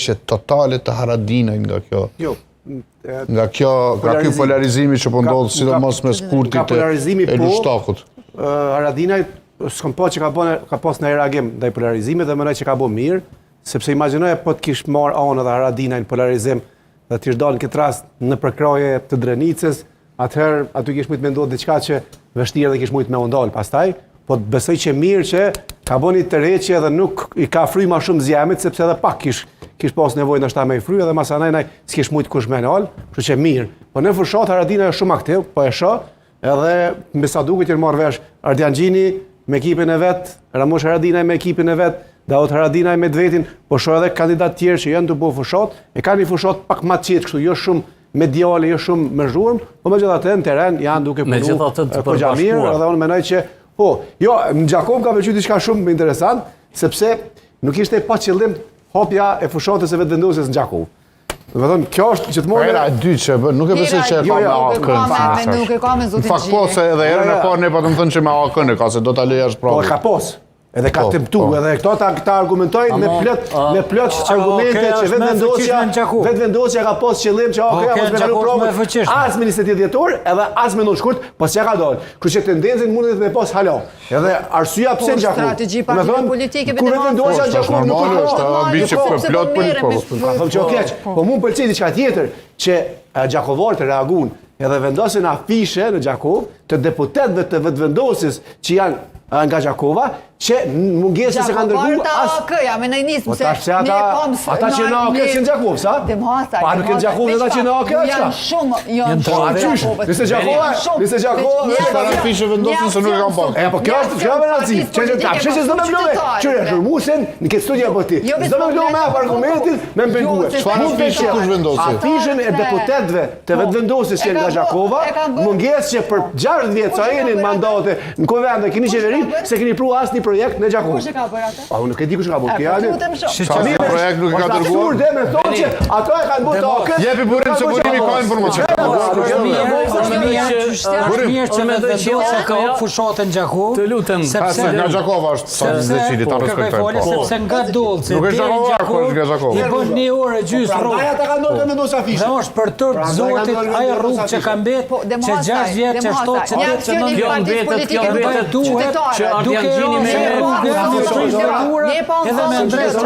që totale të Haradinaj nga kjo. Jo. Nga ky polarizimi që po ndodh sidomos mes Kurtit e Lushtakut. Haradinaj s'kam pa që ka pas në reagim ndaj polarizimit dhe mendoj që ka bërë mirë, sepse imagjinoje po të kish marrë anë dhe Haradinaj në polarizim dhe të dalë në këtë rast në përkraje të Drenicës, atëherë aty kish mujt me ndodhë diçka që vështirë dhe kish mujt me ndalë pastaj, po të besoj që mirë që ka bëni tërheqje dhe nuk i ka fry ma shumë zjemit, sepse edhe pak kish pas nevojë ndoshta me i fry edhe masanaj s'kish mujt kush me nal, kështu që mirë. Po në fushat Haradinaj është shumë aktiv, po e shoh, edhe me sa duket që marr vesh Ardian Gjini me ekipin e vet, Ramush Haradinaj me ekipin e vet, Daut Haradinaj me vetin, po shoh edhe kandidat tjerë që janë të bëu fushat, e kanë një fushat pak më të qetë kështu, jo shumë mediale, jo shumë me zhurmë, po megjithatë në teren janë duke punuar goxha mirë, edhe unë mendoj që jo, në Gjakov ka pëlqyer diçka shumë interesant, sepse nuk ishte pa qëllim hapja e fushatës së vetëvendosjes në Gjakov. Do të thonë, kjo është gjithmonë era e dytë që bën, nuk e besoj që ka me AK-n. Nuk e ka me zotin Gjini. Fakt po se edhe herën e parë ne patëm thënë që me AK-n e ka se do ta lejë as Po ka pos. Edhe ka temptu, edhe këto ta argumentojnë me plot argumente që vetvendosja ka pas qëllim që mos me kalu provë as me 20 dhjetor, edhe as me ndonjë shkurt, po s'ja ka dalë. Kështu që tendencën mundet me pas hala. Edhe arsyeja pse Gjakov. Strategji politike kur vetvendosja Gjakov nuk është ambicie plot politik. Po them që o keq, po mua pëlqej diçka tjetër që Gjakovarët reaguan edhe vendosin afishe në Gjakov të deputetëve të vetvendosjes që janë nga Gjakova, që mungesë se kanë dërguar AK-ja, me në nisëm se ata që në AK që në Gjakov, sa? Pa nuk në Gjakov dhe ata që në AK, janë shumë, janë shumë. Nëse Gjakova, para afishe vendosin se nuk e kanë bërë. Po kjo është me rëndësi, që s'do me vlove, qërë shërmusen në këtë studia për ti. S'do me vlove me apë argumentit, me më pengue. Çfarë afishe kush vendosi? Afishën e deputetëve të vetëvendosjes që nga Gjakova, mungesë që për 60 vjetë sa jenin mandate në Kovend dhe keni qeverin, se keni pru asnjë projekt në Gjakov. Kush e ka bërë atë? Po unë nuk e di kush ka bërë këtë. Çfarë projekt nuk e ka dërguar? Dhe me thonë që ato e kanë bërë AK. Jepi burim se burimi ka informacion. Mirë që me vendosja ka fushatën Gjakov. Të lutem. Sepse nga Gjakova është sa zëçili ta respektoj. Sepse nga Dolci Nuk është Gjakova, i bën një orë gjysmë rrugë. Prandaj ata kanë ndonjë vendos afishe. Dhe është për tërë zotit ajo rrugë që ka mbet, që 6 vjet, që 7 që 8 që 9 kjo mbetet që Ardian Gjini me edhe me ndresë.